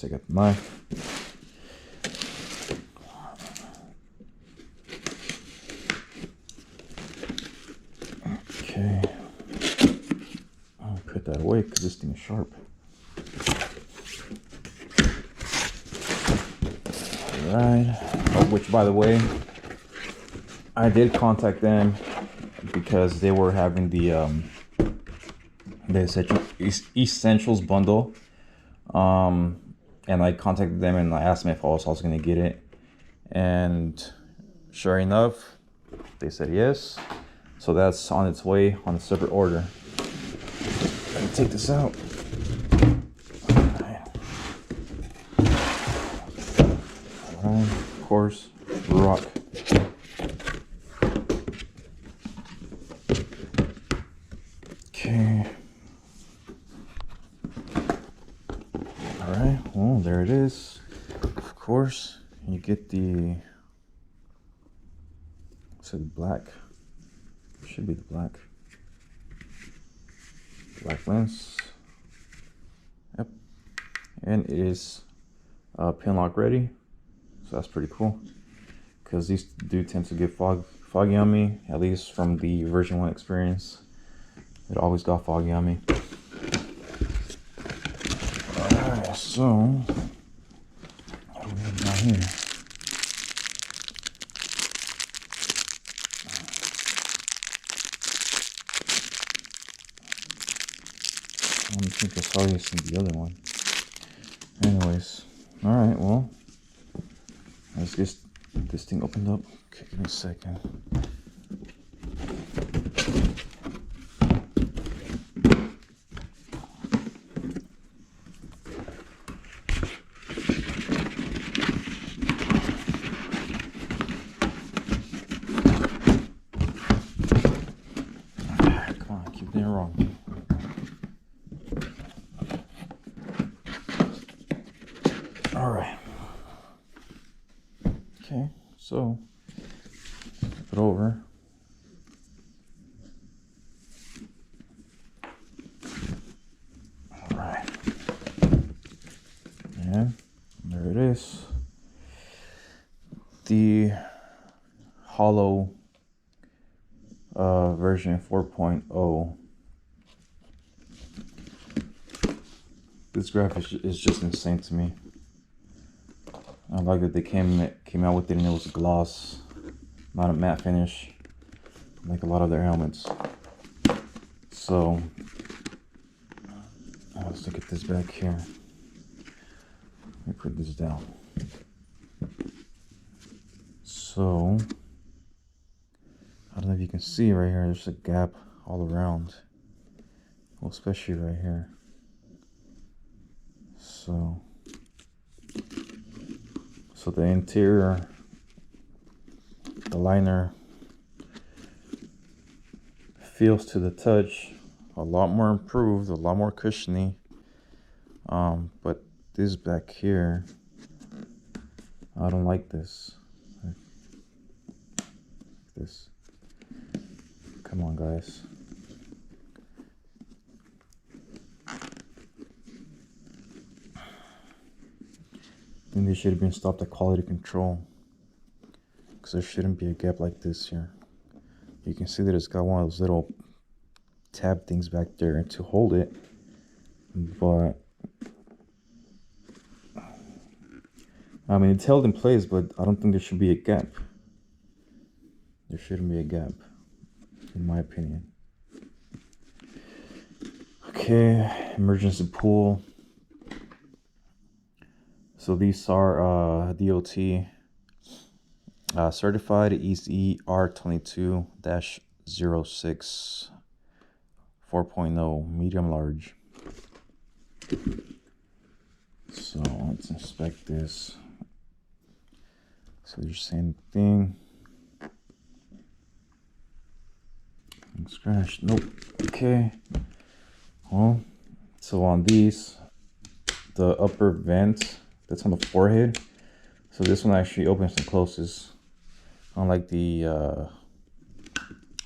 take out the knife. Okay. I'll put that away because this thing is sharp. Alright. Oh, which, by the way, I did contact them because they were having the Essentials bundle. And I contacted them and I asked them if I was also going to get it. And sure enough, they said yes. So that's on its way on a separate order. Let me take this out. Alright, of course, Ruroc. Okay. Alright, well, there it is. Of course, you get the, what's it, black? Should be the black lens. Yep. And it is pin lock ready. So that's pretty cool. Because these do tend to get foggy on me, at least from the version 1 experience. It always got foggy on me. Alright, so what do we have down here? I don't think I saw this in the other one. Anyways, alright, well, let's get this thing opened up. Okay, give me a second. Come on, keep doing it wrong. All right. Okay, so flip it over. All right. And there it is. The Hollow version 4.0. This graphic is just insane to me. I like that they came out with it and it was gloss, not a matte finish, like a lot of their helmets. So let's look at this back here. Let me put this down. So I don't know if you can see right here, there's a gap all around, well, especially right here. So the interior, the liner feels to the touch a lot more improved, a lot more cushiony. But this back here, I don't like this. This. Come on, guys. I think they should have been stopped at quality control, because there shouldn't be a gap like this here. You can see that it's got one of those little tab things back there to hold it, but I mean, it's held in place, but I don't think there should be a gap. There shouldn't be a gap, in my opinion. Okay, emergency pull. So these are DOT certified ECR22-06 4.0 medium large. So let's inspect this. So they're same thing. Scratched. Nope. Okay. Well, so on these, the upper vent that's on the forehead, so this one actually opens and closes, unlike the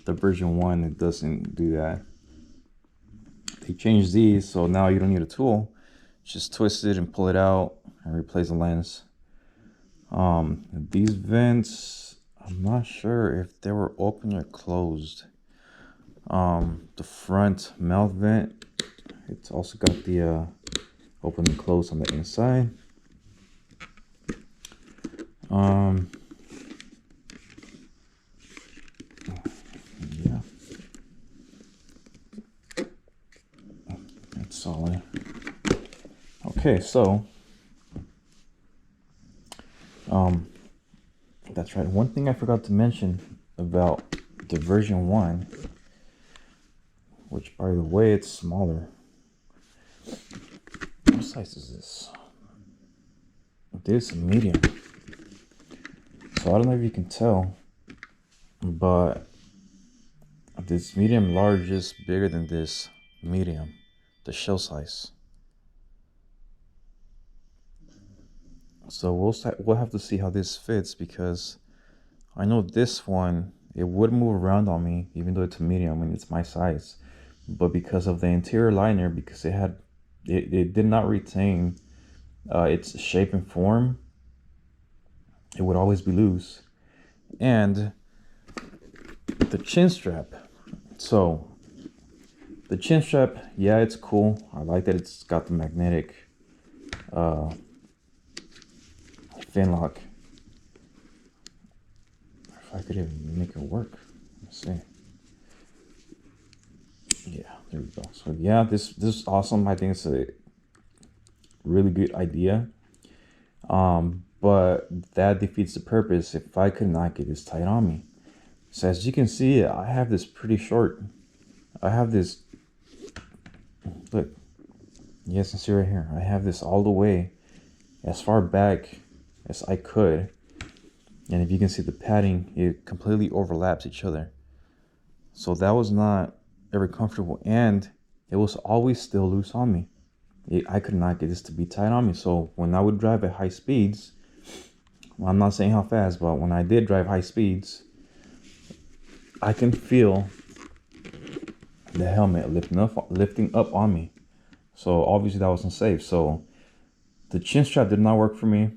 version 1. It doesn't do that. They changed these, so now you don't need a tool, just twist it and pull it out, and replace the lens. These vents, I'm not sure if they were open or closed. The front mouth vent, it's also got the open and close on the inside. Yeah, it's solid. Okay, so that's right. One thing I forgot to mention about the version 1, which by the way, it's smaller. What size is this? This is medium. So I don't know if you can tell, but this medium large is bigger than this medium, the shell size. So we'll have to see how this fits, because I know this one, it would move around on me even though it's a medium and it's my size, but because of the interior liner, because it did not retain its shape and form, it would always be loose. And the chin strap, so the chin strap, yeah, it's cool. I like that it's got the magnetic fin lock. If I could even make it work. Let's see. Yeah, there we go. So yeah, this is awesome. I think it's a really good idea. But that defeats the purpose if I could not get this tight on me. So as you can see, I have this pretty short. I have this, look, yes, you can see right here. I have this all the way as far back as I could. And if you can see the padding, it completely overlaps each other. So that was not ever comfortable, and it was always still loose on me. I could not get this to be tight on me. So when I would drive at high speeds, well, I'm not saying how fast, but when I did drive high speeds, I can feel the helmet lifting up on me. So obviously that wasn't safe. So the chin strap did not work for me.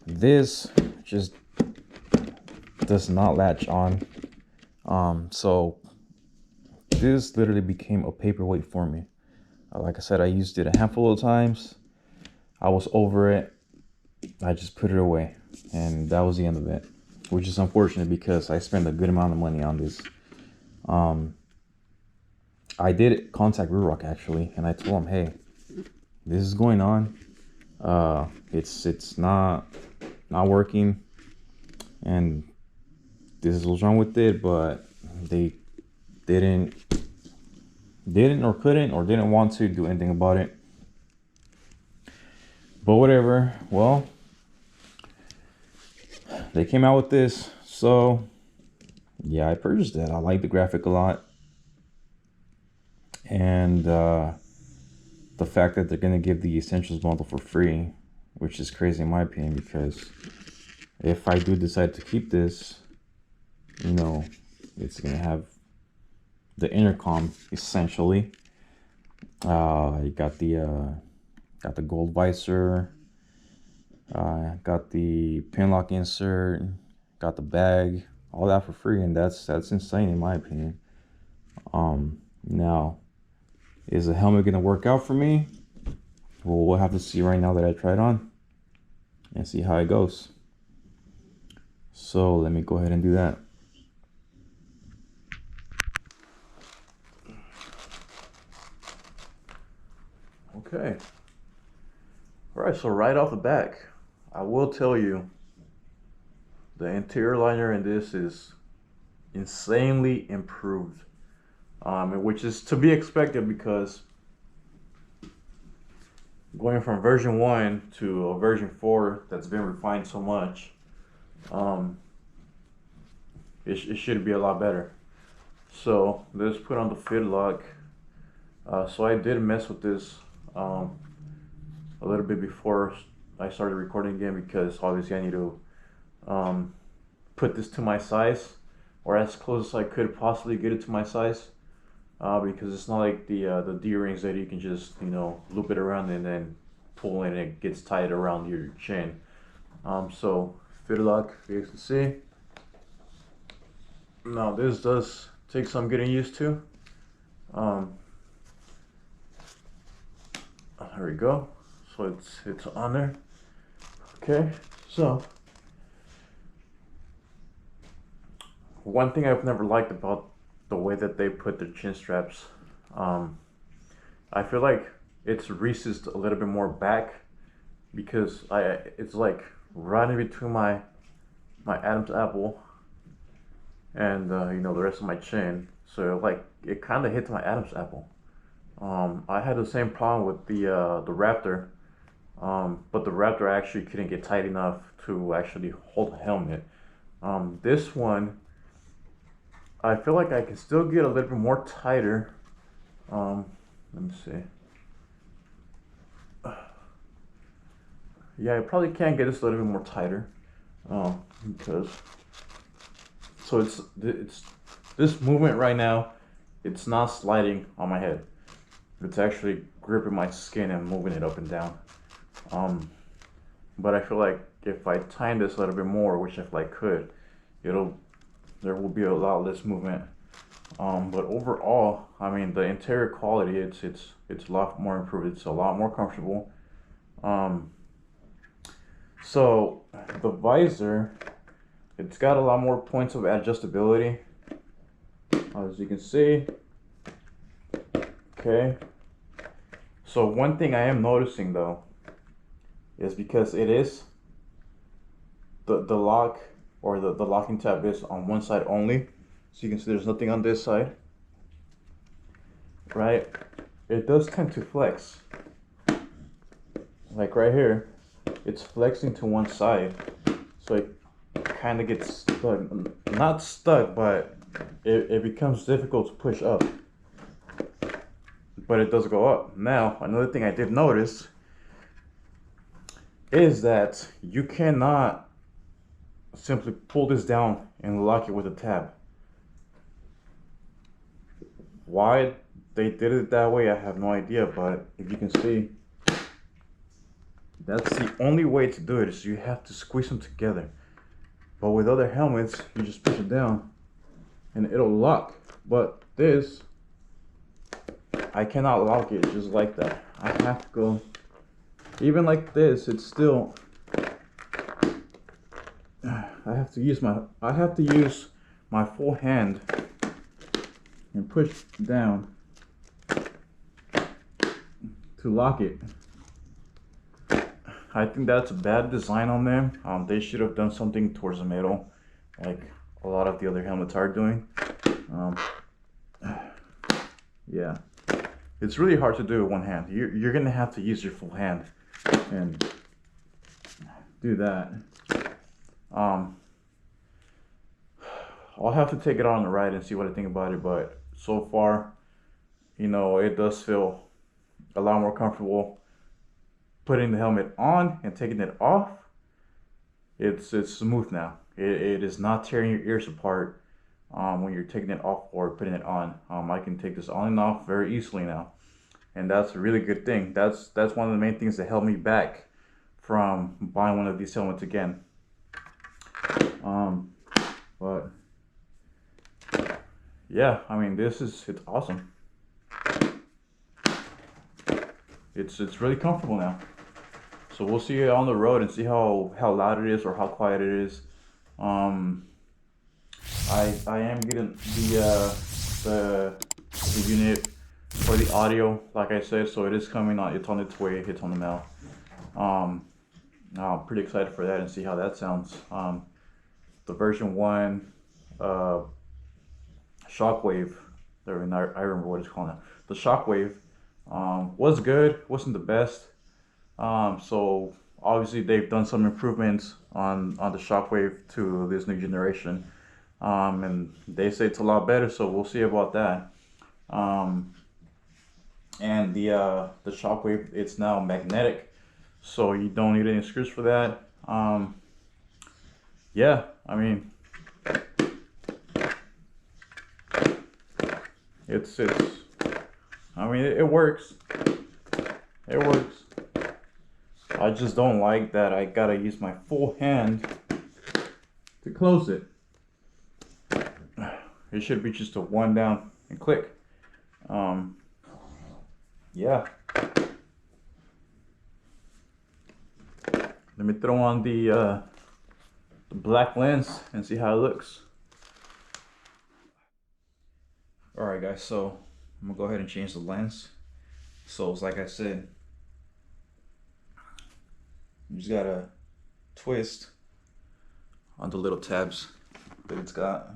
This just does not latch on. So this literally became a paperweight for me. Like I said, I used it a handful of times. I was over it. I just put it away, and that was the end of it, which is unfortunate because I spent a good amount of money on this. I did contact Ruroc actually, and I told him, hey, this is going on. It's not working, and this is what's wrong with it, but they didn't or couldn't or didn't want to do anything about it. But whatever. Well, they came out with this, so yeah, I purchased it. I like the graphic a lot, and the fact that they're gonna give the Essentials bundle for free, which is crazy in my opinion, because if I do decide to keep this, you know, it's gonna have the intercom essentially. You got the gold visor, got the pin lock insert, got the bag, all that for free, and that's insane in my opinion. Now, is the helmet gonna work out for me? Well, we'll have to see right now that I try it on and see how it goes. So let me go ahead and do that. Okay. All right, so right off the back, I will tell you the interior liner in this is insanely improved, which is to be expected because going from version 1 to a version 4 that's been refined so much, it should be a lot better. So let's put on the fit lock. So I did mess with this a little bit before I started recording again, because obviously I need to put this to my size, or as close as I could possibly get it to my size, because it's not like the D-rings that you can just, you know, loop it around and then pull and it gets tied around your chin. So fit lock, you can see. Now this does take some getting used to. There we go. So it's on there. Okay, so one thing I've never liked about the way that they put their chin straps, I feel like it's recessed a little bit more back, because it's like right in between my Adam's apple and you know, the rest of my chin. So like it kind of hits my Adam's apple. I had the same problem with the Raptor, but the Raptor actually couldn't get tight enough to actually hold the helmet. This one, I feel like I can still get a little bit more tighter. Let me see. Yeah, I probably can get this a little bit more tighter, because so it's this movement right now. It's not sliding on my head. It's actually gripping my skin and moving it up and down. But I feel like if I tighten this a little bit more, which if I could, there will be a lot less movement. But overall, I mean, the interior quality, it's a lot more improved. It's a lot more comfortable. So the visor, it's got a lot more points of adjustability, as you can see. Okay. So one thing I am noticing though is, because it is the lock, or the locking tab is on one side only. So you can see there's nothing on this side, right? It does tend to flex. Like right here, it's flexing to one side. So it kind of gets stuck. Not stuck, but it becomes difficult to push up. But it does go up. Now, another thing I did notice is that you cannot simply pull this down and lock it with a tab. Why they did it that way, I have no idea, but if you can see, that's the only way to do it, is you have to squeeze them together. But with other helmets, you just push it down and it'll lock. But this, I cannot lock it just like that. I have to go, even like this, it's still, I have to use my full hand and push down to lock it. I think that's a bad design on them. They should have done something towards the middle, like a lot of the other helmets are doing. Yeah, it's really hard to do with one hand. You're gonna have to use your full hand and do that. I'll have to take it on the ride and see what I think about it, but so far, you know, it does feel a lot more comfortable. Putting the helmet on and taking it off, it's smooth now. It is not tearing your ears apart when you're taking it off or putting it on. I can take this on and off very easily now, and that's a really good thing. That's one of the main things that held me back from buying one of these helmets again. But yeah, I mean, it's awesome. It's really comfortable now. So we'll see it on the road and see how loud it is or how quiet it is. I am getting the unit for the audio, like I said, so it is coming on. It's on its way. It's on the mail. I'm pretty excited for that and see how that sounds. The version 1 Shockwave, I remember what it's called now. The Shockwave was good, wasn't the best. So obviously they've done some improvements on the Shockwave to this new generation, and they say it's a lot better, so we'll see about that. And the Shockwave, it's now magnetic, so you don't need any screws for that. Yeah, I mean, it works. It works. I just don't like that I gotta use my full hand to close it. It should be just a one down and click. Yeah. Let me throw on the black lens and see how it looks. Alright guys, so I'm gonna go ahead and change the lens. So it's like I said, you just gotta twist on the little tabs that it's got.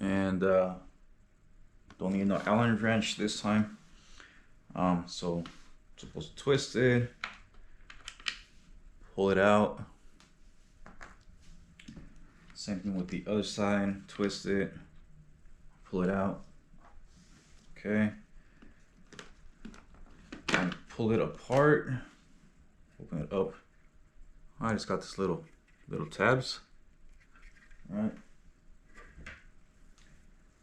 And don't need no Allen wrench this time. So supposed to twist it, pull it out. Same thing with the other side, twist it, pull it out. Okay. And pull it apart, open it up. I just got this little tabs. All right.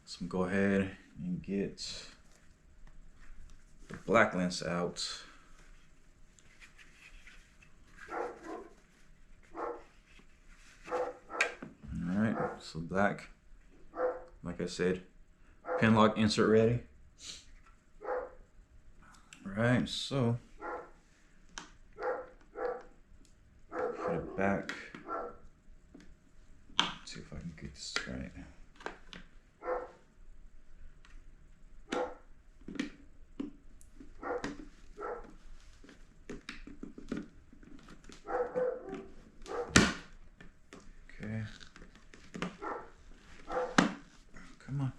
So go ahead and get the black lens out. All right, so black, like I said, pin lock insert ready. All right, so put it back. Let's see if I can get this right. Okay. Come on.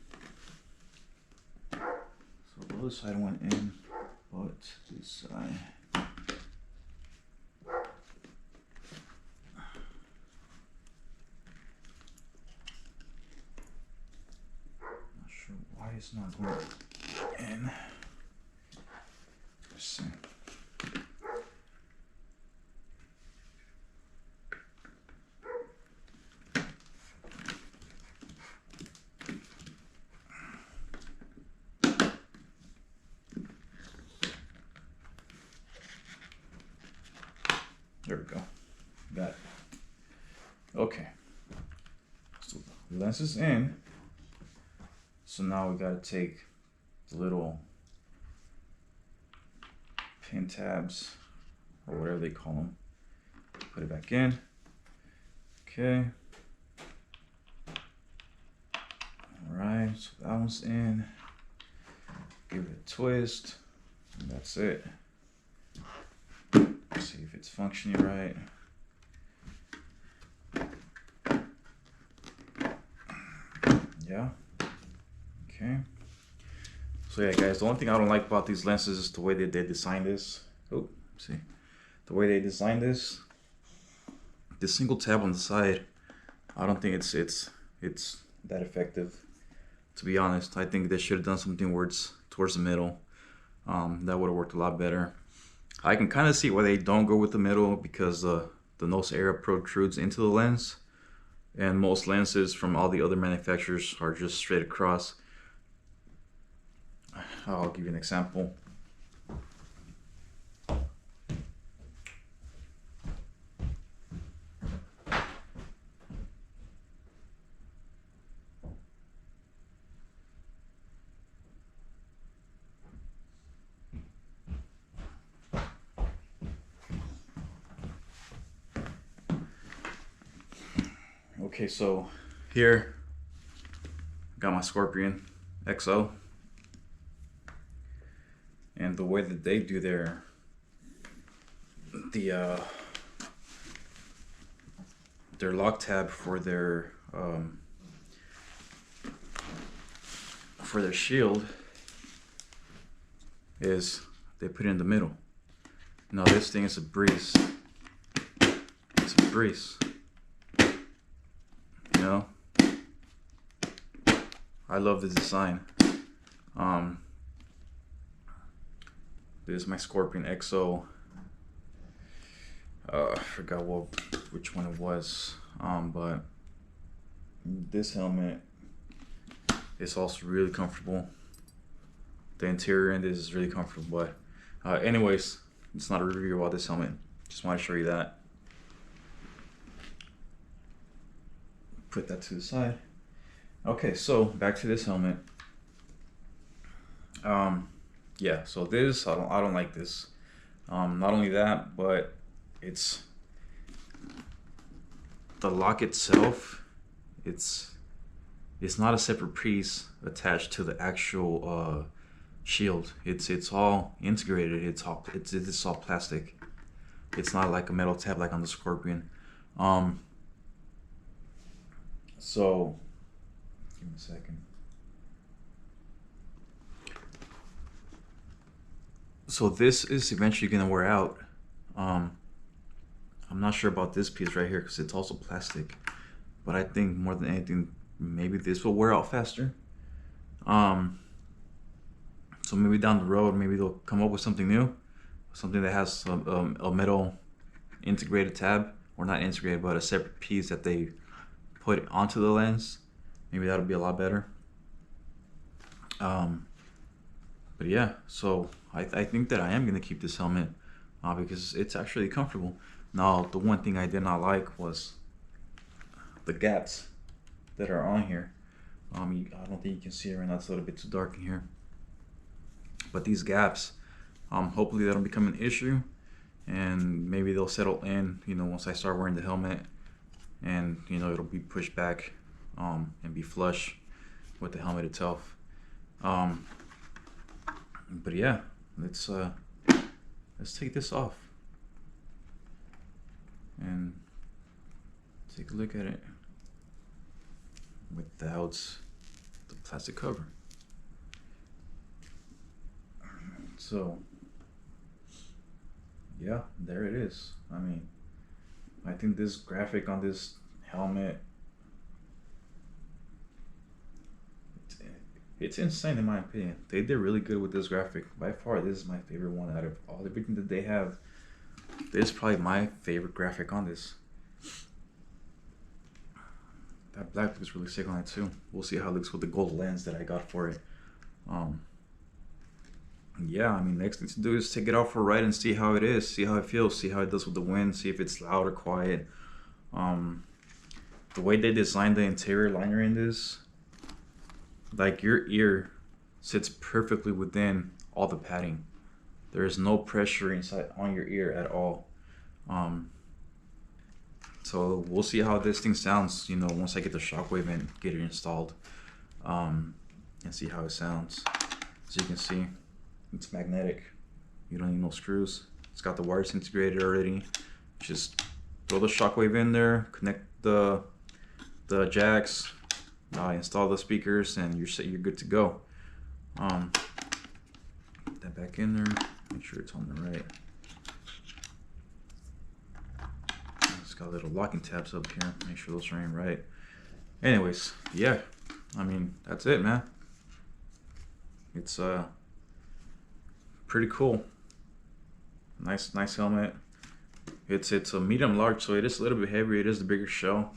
So the other side went in, but this side. Not sure why it's not going in. Let's see. There we go. Got it. Okay. So the lens is in. So now we gotta take the little pin tabs, or whatever they call them, put it back in. Okay. All right, so that one's in. Give it a twist, and that's it. See if it's functioning right. Yeah. Okay. So yeah, guys, the only thing I don't like about these lenses is the way that they designed this. Oh, see, the way they designed this. This single tab on the side, I don't think it's that effective. To be honest, I think they should have done something where it's towards the middle. That would have worked a lot better. I can kind of see why they don't go with the middle, because the nose area protrudes into the lens, and most lenses from all the other manufacturers are just straight across. I'll give you an example. Okay, so here I got my Scorpion XO, and the way that they do their lock tab for their shield is they put it in the middle. Now this thing is a breeze. It's a breeze. You know, I love this design. This is my Scorpion XO. I forgot which one it was. But this helmet is also really comfortable. The interior end is really comfortable. But anyways, It's not a review about this helmet. Just want to show you that. Put that to the side. Okay, so back to this helmet. Yeah, so this I don't like this. Not only that, but it's the lock itself. It's not a separate piece attached to the actual shield. It's all integrated. It's all plastic. It's not like a metal tab like on the Scorpion. So give me a second. So this is eventually gonna wear out. I'm not sure about this piece right here because it's also plastic, but I think more than anything, maybe this will wear out faster. So maybe down the road, maybe they'll come up with something new, something that has a metal integrated tab, or not integrated, but a separate piece that they put onto the lens. Maybe that'll be a lot better. But yeah, so I think that I am gonna keep this helmet because it's actually comfortable. Now, the one thing I did not like was the gaps that are on here. I don't think you can see it right now. It's a little bit too dark in here. But these gaps, hopefully that'll become an issue, and maybe they'll settle in, you know, once I start wearing the helmet, and you know, it'll be pushed back and be flush with the helmet itself. But yeah, let's take this off and take a look at it without the plastic cover. So yeah, there it is. I mean, I think this graphic on this helmet, it's insane in my opinion. They did really good with this graphic. By far, this is my favorite one out of everything that they have. This is probably my favorite graphic on this. That black looks really sick on it too. We'll see how it looks with the gold lens that I got for it. Yeah, I mean, next thing to do is take it out for a ride and see how it is, see how it feels, see how it does with the wind, see if it's loud or quiet. The way they designed the interior liner in this, like, your ear sits perfectly within all the padding. There is no pressure inside on your ear at all. So we'll see how this thing sounds, you know, once I get the shockwave and get it installed, and see how it sounds. As you can see, it's magnetic. You don't need no screws. It's got the wires integrated already. Just throw the shockwave in there, connect the jacks, install the speakers, and you're good to go. Put that back in there. Make sure it's on the right. It's got little locking tabs up here. Make sure those are in right. Anyways, yeah. I mean, that's it, man. It's pretty cool. Nice helmet. It's a medium large, so it is a little bit heavier. It is the bigger shell.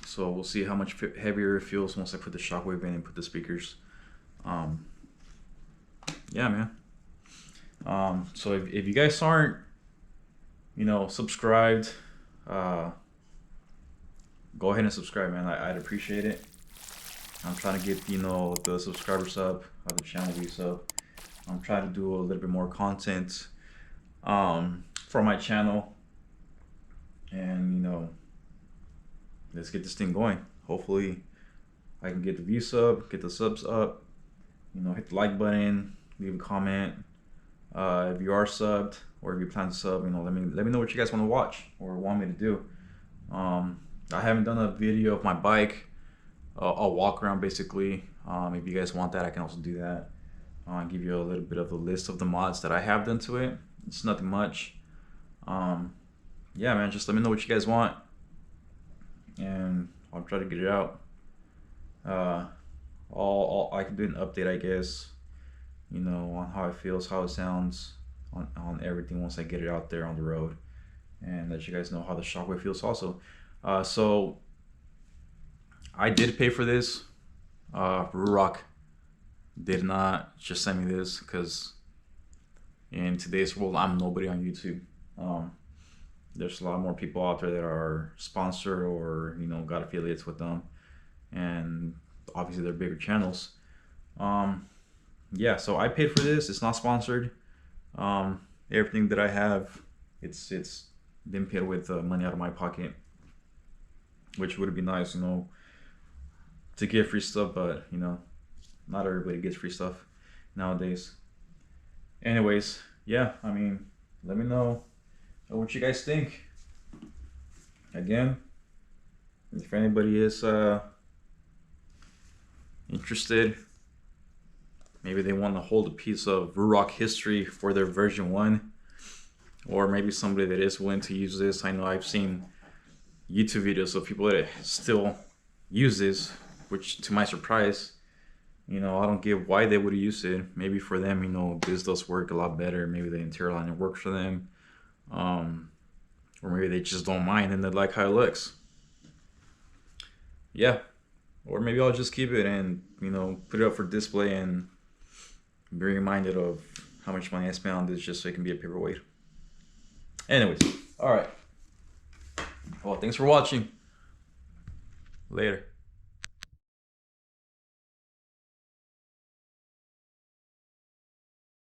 So we'll see how much heavier it feels once I put the shockwave in and put the speakers. Yeah, man. So if you guys aren't, you know, subscribed, go ahead and subscribe, man. I'd appreciate it. I'm trying to get, you know, the subscribers up, the channel views up. I'm trying to do a little bit more content for my channel, and you know, let's get this thing going. Hopefully I can get the views up, get the subs up, you know, hit the like button, leave a comment. If you are subbed, or if you plan to sub, you know, let me know what you guys want to watch or want me to do. I haven't done a video of my bike, a walk around basically. If you guys want that, I can also do that. I'll give you a little bit of the list of the mods that I have done to it. It's nothing much. Yeah, man, just let me know what you guys want, and I'll try to get it out. I can do an update, I guess, you know, on how it feels, how it sounds, on everything once I get it out there on the road, and let you guys know how the shockwave feels also. So I did pay for this. Ruroc did not just send me this because in today's world, I'm nobody on YouTube. There's a lot more people out there that are sponsored or, you know, got affiliates with them, and obviously they're bigger channels. Yeah, so I paid for this. It's not sponsored. Everything that I have, it's been paid with money out of my pocket, which would be nice, you know, to get free stuff, but you know, not everybody gets free stuff nowadays. Anyways, yeah, I mean, let me know what you guys think. Again, if anybody is interested, maybe they want to hold a piece of Ruroc history for their version 1, or maybe somebody that is willing to use this. I know I've seen YouTube videos of people that still use this, which to my surprise, you know, I don't get why they would use it. Maybe for them, you know, this does work a lot better. Maybe the interior liner works for them. Or maybe they just don't mind and they like how it looks. Yeah. Or maybe I'll just keep it and, you know, put it up for display and be reminded of how much money I spent on this just so it can be a paperweight. Anyways, all right. Well, thanks for watching. Later.